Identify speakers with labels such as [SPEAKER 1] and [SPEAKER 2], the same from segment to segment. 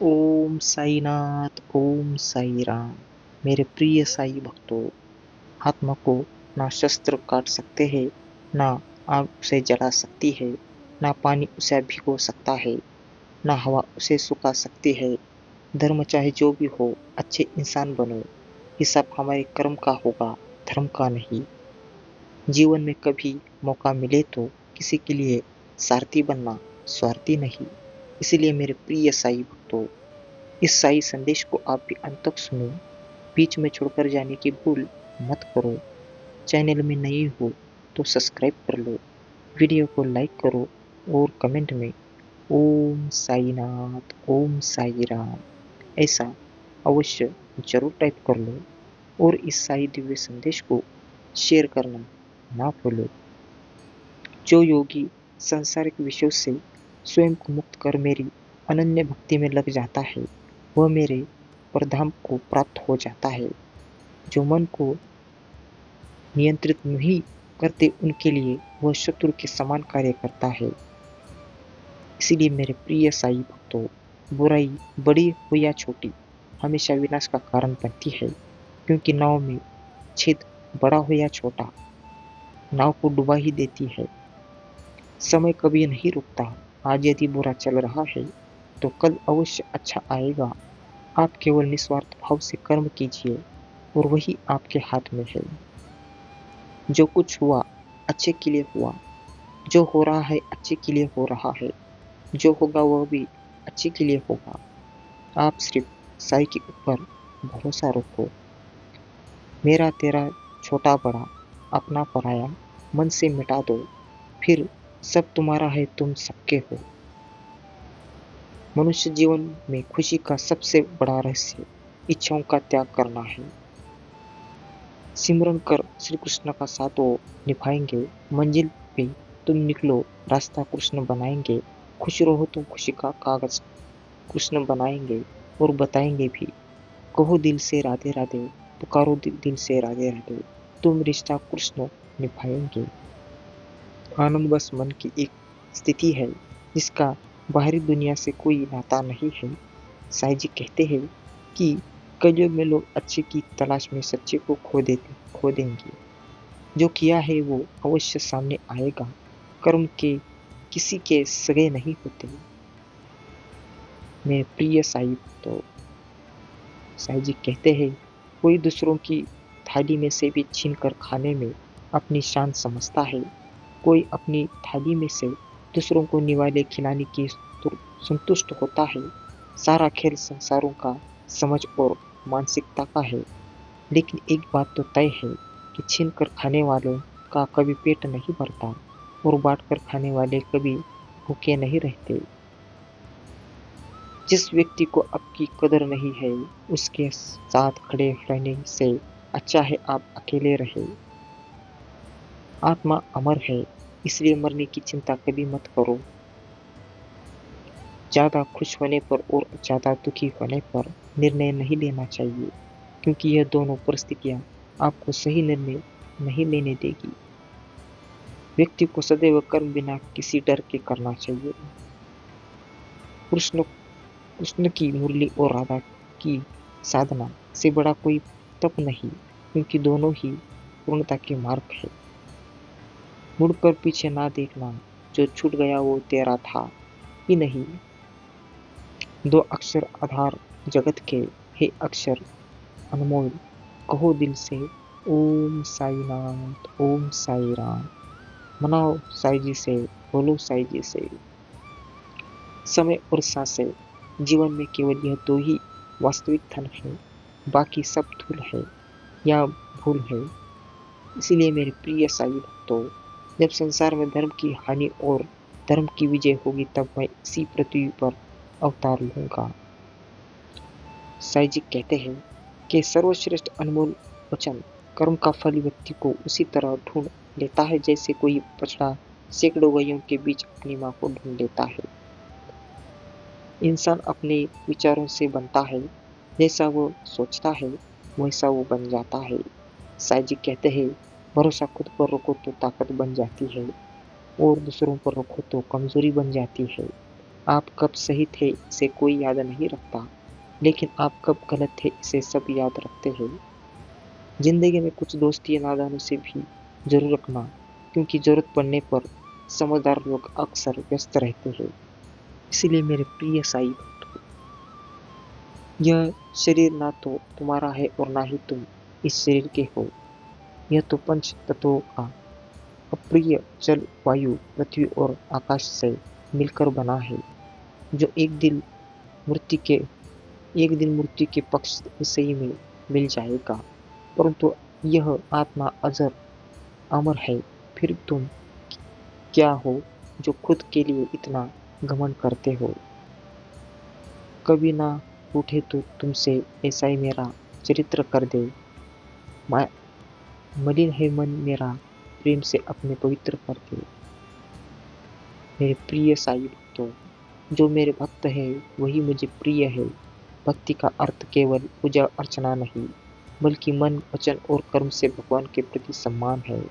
[SPEAKER 1] ओम साईनाथ, ओम साई राम। मेरे प्रिय साई भक्तों, आत्मा को ना शस्त्र काट सकते हैं, ना आग उसे जला सकती है, ना पानी उसे भिगो सकता है, ना हवा उसे सुखा सकती है। धर्म चाहे जो भी हो, अच्छे इंसान बनो। हिसाब हमारे कर्म का होगा, धर्म का नहीं। जीवन में कभी मौका मिले तो किसी के लिए सारथी बनना, स्वार्थी नहीं। इसलिए मेरे प्रिय साई भक्तों, इस साई संदेश को आप भी अंत तक सुनो। बीच में छोड़कर जाने की भूल मत करो। चैनल में नए हो तो सब्सक्राइब कर लो, वीडियो को लाइक करो और कमेंट में ओम साईनाथ, ओम साई राम ऐसा अवश्य जरूर टाइप कर लो और इस साई दिव्य संदेश को शेयर करना ना भूलो। जो योगी सांसारिक विषयों से स्वयं को मुक्त कर मेरी अनन्य भक्ति में लग जाता है, वह मेरे परधाम को प्राप्त हो जाता है। जो मन को नियंत्रित नहीं करते, उनके लिए वह शत्रु के समान कार्य करता है। इसीलिए मेरे प्रिय साई भक्तों, बुराई बड़ी हो या छोटी हमेशा विनाश का कारण बनती है, क्योंकि नाव में छेद बड़ा हो या छोटा नाव को डुबा ही देती है। समय कभी नहीं रुकता। आज यदि बुरा चल रहा है तो कल अवश्य अच्छा आएगा। आप केवल निस्वार्थ भाव से कर्म कीजिए और वही आपके हाथ में है। जो कुछ हुआ अच्छे के लिए हुआ, जो हो रहा है अच्छे के लिए हो रहा है, जो होगा वह भी अच्छे के लिए होगा। आप सिर्फ साई के ऊपर भरोसा रखो। मेरा तेरा छोटा बड़ा अपना पराया मन से मिटा दो, फिर सब तुम्हारा है, तुम सबके हो। मनुष्य जीवन में खुशी का सबसे बड़ा रहस्य इच्छाओं का त्याग करना है। सिमरन कर श्री कृष्ण का साथ वो निभाएंगे, मंजिल पे तुम निकलो, रास्ता कृष्ण बनाएंगे। खुश रहो तुम खुशी का कागज कृष्ण बनाएंगे और बताएंगे भी। कहो दिल से राधे राधे, पुकारो दिल से राधे राधे, तुम रिश्ता कृष्ण निभाएंगे। आनंद बस मन की एक स्थिति है जिसका बाहरी दुनिया से कोई नाता नहीं है। साईं जी कहते हैं कि कलयुग में लोग अच्छे की तलाश में सच्चे को खो देंगे। जो किया है वो अवश्य सामने आएगा। कर्म के किसी के सगे नहीं होते। मेरे प्रिय साई तो साईं जी कहते हैं, कोई दूसरों की थाली में से भी छीन कर खाने में अपनी शान समझता है। कोई अपनी थाली में से दूसरों को निवाले खिलाने की संतुष्ट होता है। सारा खेल संसारों का समझ और मानसिकता का है। लेकिन एक बात तो तय है कि छीन कर खाने वालों का कभी पेट नहीं भरता और बांट कर खाने वाले कभी भूखे नहीं रहते। जिस व्यक्ति को आपकी कदर नहीं है, उसके साथ खड़े रहने से अच्छा है आप अकेले रहे। आत्मा अमर है, इसलिए मरने की चिंता कभी मत करो। ज्यादा खुश होने पर और ज्यादा दुखी होने पर निर्णय नहीं लेना चाहिए, क्योंकि यह दोनों परिस्थितियां आपको सही निर्णय नहीं लेने देगी। व्यक्ति को सदैव कर्म बिना किसी डर के करना चाहिए। कृष्ण कृष्ण की मुरली और राधा की साधना से बड़ा कोई तप नहीं, क्योंकि दोनों ही पूर्णता के मार्ग है। मुड़कर पीछे ना देखना, जो छूट गया वो तेरा था ही नहीं। दो अक्षर आधार जगत के, हे अक्षर अनमोल, कहो दिल से ओम साईनाथ, ओम साई राम। मनाओ साई जी से, बोलो साई जी से। समय और सांसें, जीवन में केवल यह दो ही वास्तविक धन है, बाकी सब धूल है या भूल है। इसीलिए मेरे प्रिय साई भक्तों, जब संसार में धर्म की हानि और धर्म की विजय होगी, तब मैं इसी पृथ्वी पर अवतार लूंगा। साई जी कहते हैं कि सर्वश्रेष्ठ अनमोल वचन कर्म का फल व्यक्ति को उसी तरह ढूंढ लेता है जैसे कोई बछड़ा सैकड़ों गायों के बीच अपनी मां को ढूंढ लेता है। इंसान अपने विचारों से बनता है, जैसा वो सोचता है वैसा वो बन जाता है। साई जी कहते हैं, भरोसा खुद पर रखो तो ताकत बन जाती है और दूसरों पर रखो तो कमजोरी बन जाती है। आप कब सही थे इसे कोई याद नहीं रखता, लेकिन आप कब गलत थे इसे सब याद रखते हैं। जिंदगी में कुछ दोस्ती नादानों से भी जरूर रखना, क्योंकि जरूरत पड़ने पर समझदार लोग अक्सर व्यस्त रहते हैं। इसलिए मेरे प्रिय साई भक्तों, यह शरीर ना तो तुम्हारा है और ना ही तुम इस शरीर के हो। यह तो पंच तत्वों का अप्रिय जल, वायु, पृथ्वी और आकाश से मिलकर बना है, जो मृत्यु के एक दिन मृत्यु के पक्ष विषयी में मिल जाएगा। परंतु यह आत्मा अजर अमर है। फिर तुम क्या हो जो खुद के लिए इतना घमंड करते हो? कभी ना रूठे तो तुमसे, ऐसा ही मेरा चरित्र कर दे। मलिन है मन मेरा, प्रेम से अपने पवित्र कर दे। मेरे प्रिय साई भक्तों, जो मेरे भक्त है वही मुझे प्रिय है। भक्ति का अर्थ केवल पूजा अर्चना नहीं, बल्कि मन, वचन और कर्म से भगवान के प्रति सम्मान है।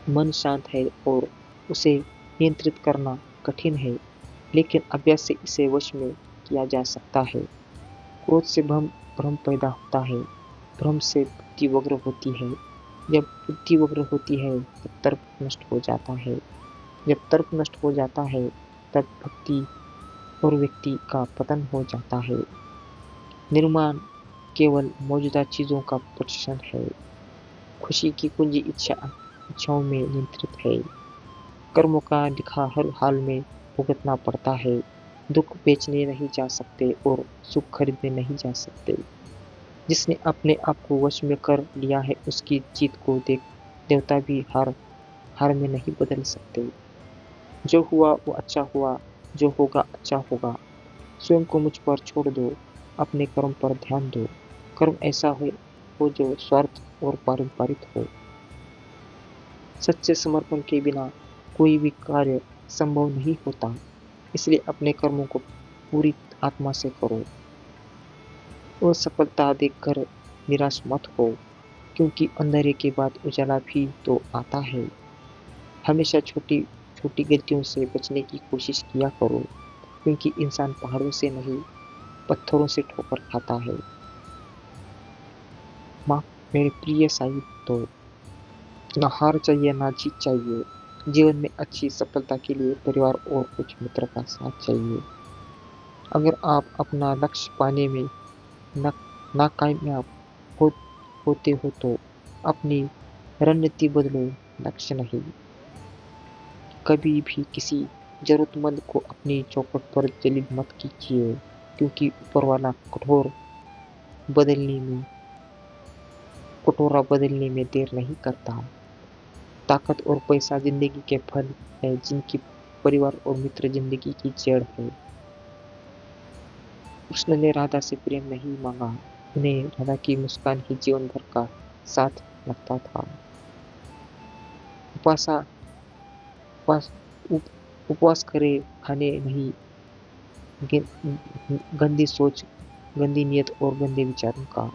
[SPEAKER 1] मन शांत है और उसे नियंत्रित करना कठिन है, लेकिन अभ्यास से इसे वश में किया जा सकता है। क्रोध से भ्रम पैदा होता है, भ्रम से बुद्धि वक्र होती है, जब बुद्धि वक्र होती है तब तर्क नष्ट हो जाता है, जब तर्क नष्ट हो जाता है तब भक्ति और व्यक्ति का पतन हो जाता है। निर्माण केवल मौजूदा चीजों का प्रदर्शन है। खुशी की कुंजी इच्छाओं में नियंत्रित है। कर्मों का लिखा हर हाल में भुगतना पड़ता है। दुख बेचने नहीं जा सकते और सुख खरीदने नहीं जा सकते। जिसने अपने आप को वश में कर लिया है, उसकी जीत को देख देवता भी हार में नहीं बदल सकते। जो हुआ वो अच्छा हुआ, जो होगा अच्छा होगा। स्वयं को मुझ पर छोड़ दो, अपने कर्म पर ध्यान दो। कर्म ऐसा हो जो स्वार्थ और पारंपरिक हो। सच्चे समर्पण के बिना कोई भी कार्य संभव नहीं होता। इसलिए अपने कर्मों को पूरी आत्मा से करो। असफलता देखकर निराश मत हो, क्योंकि अंधेरे के बाद उजाला भी तो आता है। हमेशा छोटी छोटी गलतियों से बचने की कोशिश किया करो, क्योंकि इंसान पहाड़ों से नहीं पत्थरों से ठोकर खाता है। माँ, मेरे प्रिय साई तो ना हार चाहिए ना जीत चाहिए। जीवन में अच्छी सफलता के लिए परिवार और कुछ मित्र का साथ चाहिए। अगर आप अपना लक्ष्य पाने में नाकामयाब हो, होते हो तो अपनी रणनीति बदलो, लक्ष्य नहीं। कभी भी किसी जरूरतमंद को अपनी चौखट पर जलील मत कीजिए, क्योंकि ऊपर वाला बदलने में कटोरा बदलने में देर नहीं करता। ताकत और पैसा जिंदगी के फल है, जिनकी परिवार और मित्र जिंदगी की जड़ है। कृष्ण ने राधा से प्रेम नहीं मांगा, उन्हें राधा की मुस्कान ही जीवन भर का साथ लगता था। उपासा उपास उपवास करे, खाने नहीं, गंदी सोच, गंदी नीयत और गंदे विचारों का।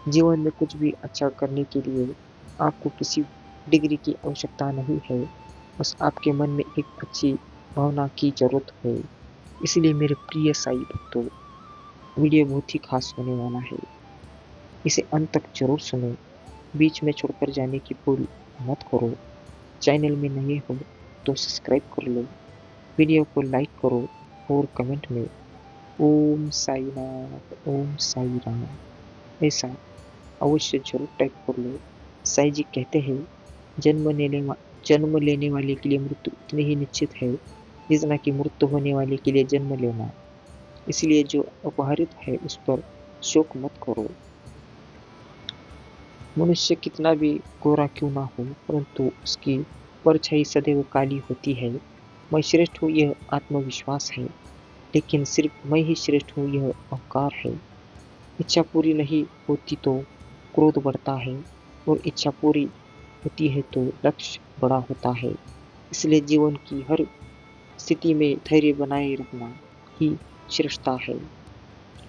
[SPEAKER 1] जीवन में कुछ भी अच्छा करने के लिए आपको किसी डिग्री की आवश्यकता नहीं है, बस आपके मन में एक अच्छी भावना की जरूरत है। इसलिए मेरे प्रिय साई भक्तों, वीडियो बहुत ही खास होने वाला है। इसे अंत तक जरूर सुनो, बीच में छोड़कर जाने की भूल मत करो। चैनल में नए हो तो सब्सक्राइब कर लो, वीडियो को लाइक करो और कमेंट में ओम साई नाथ, ओम साई राम ऐसा अवश्य जरूर टाइप कर लो। साई जी कहते हैं, जन्म लेने वाले के लिए मृत्यु इतनी ही निश्चित है जितना कि मृत्यु होने वाले के लिए जन्म लेना। इसलिए जो अपहरित है उस पर शोक मत करो। मनुष्य कितना भी गोरा क्यों ना हो, परंतु उसकी परछाई सदैव काली होती है। मैं श्रेष्ठ हूँ यह आत्मविश्वास है, लेकिन सिर्फ मैं ही श्रेष्ठ हूँ यह अहंकार है। इच्छा पूरी नहीं होती तो क्रोध बढ़ता है, और इच्छा पूरी होती है तो लक्ष्य बड़ा होता है। इसलिए जीवन की हर स्थिति में धैर्य बनाए रखना ही श्रेष्ठता है।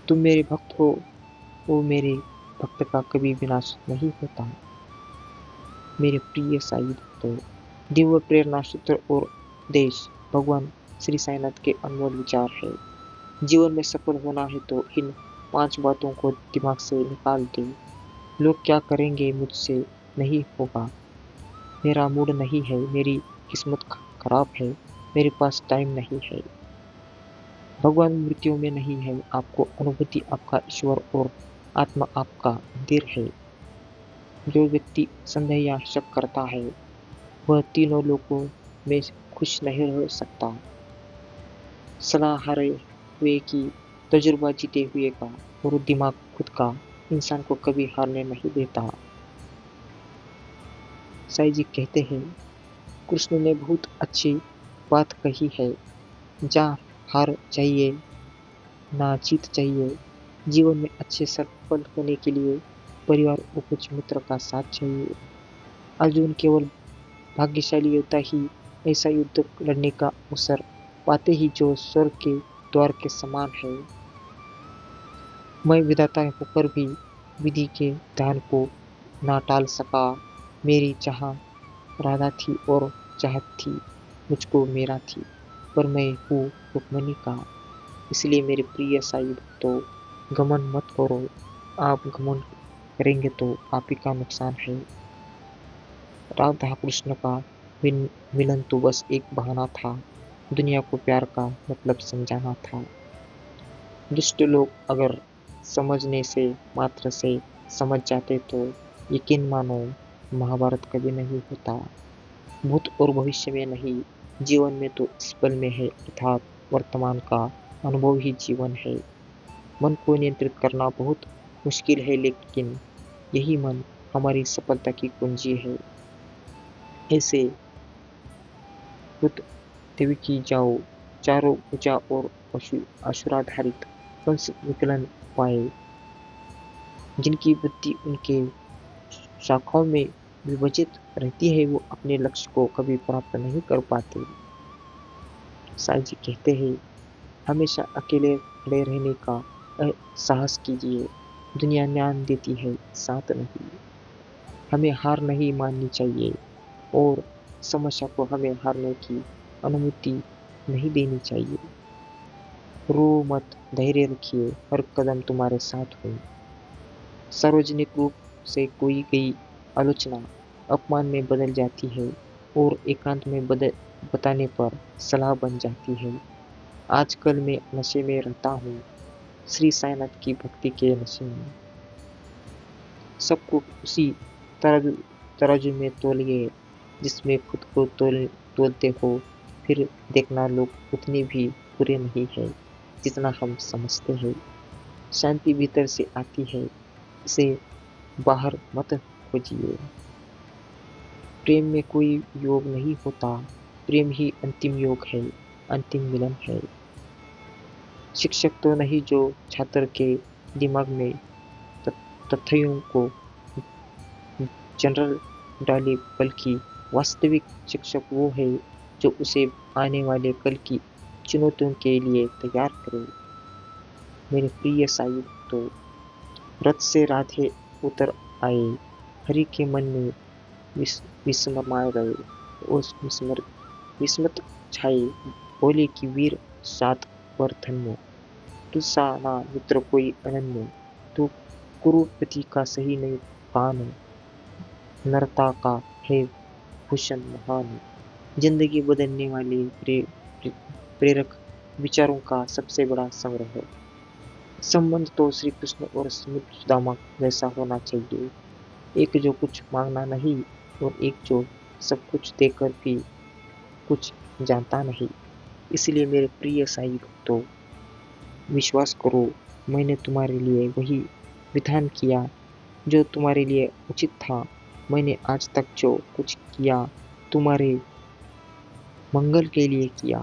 [SPEAKER 1] तुम मेरे भक्त हो, वो मेरे भक्त का कभी विनाश नहीं होता। मेरे प्रिय साई भक्तों, दिव्य प्रेरणा सूत्र और देश भगवान श्री साईनाथ के अनमोल विचार है। जीवन में सफल होना है तो इन 5 बातों को दिमाग से निकाल दो। लोग क्या करेंगे मुझसे नहीं होगा, मेरा मूड नहीं है, मेरी किस्मत खराब है, मेरे पास टाइम नहीं है। भगवान मृत्यु में नहीं है, आपको अनुभूति आपका ईश्वर और आत्मा आपका मंदिर है। जो व्यक्ति संदेह या शक करता है वह तीनों लोगों में खुश नहीं रह सकता। सलाह हारे हुए की तजुर्बा जीते हुए का और दिमाग खुद का इंसान को कभी हारने नहीं देता। साईं जी कहते हैं, कृष्ण ने बहुत अच्छी बात कही है, जहाँ हार चाहिए ना जीत चाहिए। जीवन में अच्छे सफल होने के लिए परिवार और कुछ मित्र का साथ चाहिए। अर्जुन केवल भाग्यशाली योद्धा ही ऐसा युद्ध लड़ने का अवसर पाते ही जो स्वर्ग के द्वार के समान है। मैं विधाता होकर भी विधि के ध्यान को ना टाल सका। मेरी चाह राधा थी और चाहत थी मुझको मेरा थी, पर मैं हूँ रुक्मणी का। इसलिए मेरे प्रिय साईं भक्तों, घमंड मत करो। आप घमंड करेंगे तो आप ही का नुकसान है। राधा कृष्ण का मिलन तो बस एक बहाना था, दुनिया को प्यार का मतलब समझाना था। दुष्ट लोग अगर समझने से मात्र से समझ जाते तो यकीन मानो महाभारत कभी नहीं होता। भूत और भविष्य में नहीं, जीवन में तो इस पल में है, अर्थात वर्तमान का अनुभव ही जीवन है। मन को नियंत्रित करना बहुत मुश्किल है, लेकिन यही मन हमारी सफलता की कुंजी है। ऐसे खुद देवकी जाओ, चारों भुजा और असुराधारित कंस विकलन पाए, जिनकी बुद्धि उनके शाखाओं में विभाजित रहती है, वो अपने लक्ष्य को कभी प्राप्त नहीं कर पाते। साईं जी कहते हैं, हमेशा अकेले खड़े रहने का साहस कीजिए। दुनिया ज्ञान देती है, साथ नहीं। हमें हार नहीं माननी चाहिए और समस्या को हमें हारने की अनुमति नहीं देनी चाहिए। रो मत, धैर्य रखिए, हर कदम तुम्हारे साथ हो। सार्वजनिक रूप से कोई गई आलोचना अपमान में बदल जाती है और एकांत में बताने पर सलाह बन जाती है। आजकल मैं नशे में रहता हूँ, श्री साईनाथ की भक्ति के नशे में। सबको उसी तराजू में तोलिए जिसमें खुद को तोलते हो, फिर देखना लोग उतने भी बुरे नहीं है जितना हम समझते हैं। शांति भीतर से आती है, इसे बाहर मत खोजिए। प्रेम में कोई योग नहीं होता, प्रेम ही अंतिम योग है, अंतिम मिलन है। शिक्षक तो नहीं जो छात्र के दिमाग में तथ्यों को जनरल डाले, बल्कि वास्तविक शिक्षक वो है जो उसे आने वाले कल की चुनौतियों के लिए तैयार करे। मेरे प्रिय साईं तो रथ से राधे उतर आए, हरि के मन में विस्मय गए, उस विस्मत छाए, बोले कि वीर सात पर धन्य, तुझसा ना मित्र कोई अनन्य, तू कुरुपति का सही नहीं पान, नरता का है भूषण महान। जिंदगी बदलने वाले प्रेरक विचारों का सबसे बड़ा संग्रह है। संबंध तो श्री कृष्ण और सुदामा जैसा होना चाहिए, एक जो कुछ मांगना नहीं और एक जो सब कुछ देकर भी कुछ जानता नहीं। इसलिए मेरे प्रिय साईं भक्तों, विश्वास करो, मैंने तुम्हारे लिए वही विधान किया जो तुम्हारे लिए उचित था। मैंने आज तक जो कुछ किया तुम्हारे मंगल के लिए किया।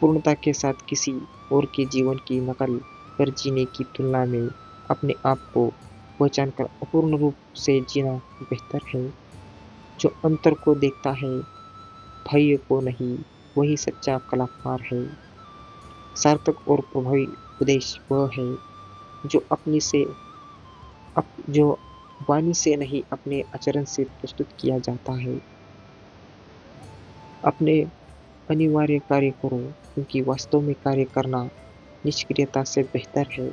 [SPEAKER 1] पूर्णता के साथ किसी और के जीवन की नकल कर जीने की तुलना में अपने आप को पहचान कर अपूर्ण रूप से जीना बेहतर है। जो अंतर को देखता है, बाह्य को नहीं, वही सच्चा कलाकार है। सार्थक और प्रभावी उपदेश वह है जो वाणी से नहीं अपने आचरण से प्रस्तुत किया जाता है। अपने अनिवार्य कार्य करो, क्योंकि वास्तव में कार्य करना निष्क्रियता से बेहतर है।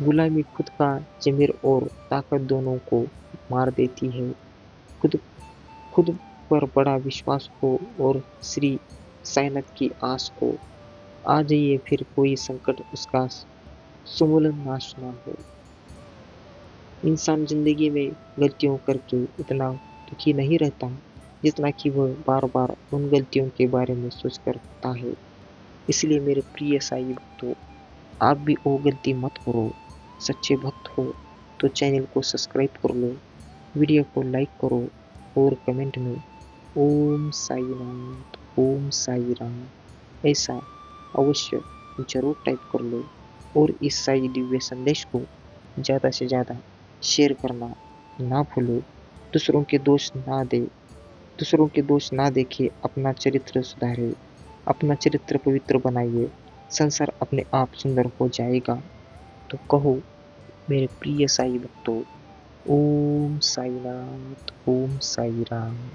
[SPEAKER 1] गुलामी खुद का ज़मीर और ताकत दोनों को मार देती है। खुद खुद पर बड़ा विश्वास हो और श्री साईनाथ की आस हो। आ जाइए फिर कोई संकट उसका समूलन नाश ना हो। इंसान जिंदगी में गलतियों करके इतना दुखी नहीं रहता जितना कि वह बार बार उन गलतियों के बारे में सोच कर रहता है। इसलिए मेरे प्रिय साईं भक्तों, आप भी वो गलती मत करो। सच्चे भक्त हो तो चैनल को सब्सक्राइब कर लो, वीडियो को लाइक करो और कमेंट में ओम साईनाथ, ओम साई राम ऐसा अवश्य जरूर टाइप कर लो और इस साई दिव्य संदेश को ज़्यादा से ज़्यादा शेयर करना ना भूलो। दूसरों के दोष ना देखे, अपना चरित्र सुधारे, अपना चरित्र पवित्र बनाइए, संसार अपने आप सुंदर हो जाएगा। तो कहो मेरे प्रिय साई भक्तों, ओम साईनाथ, ओम साई राम।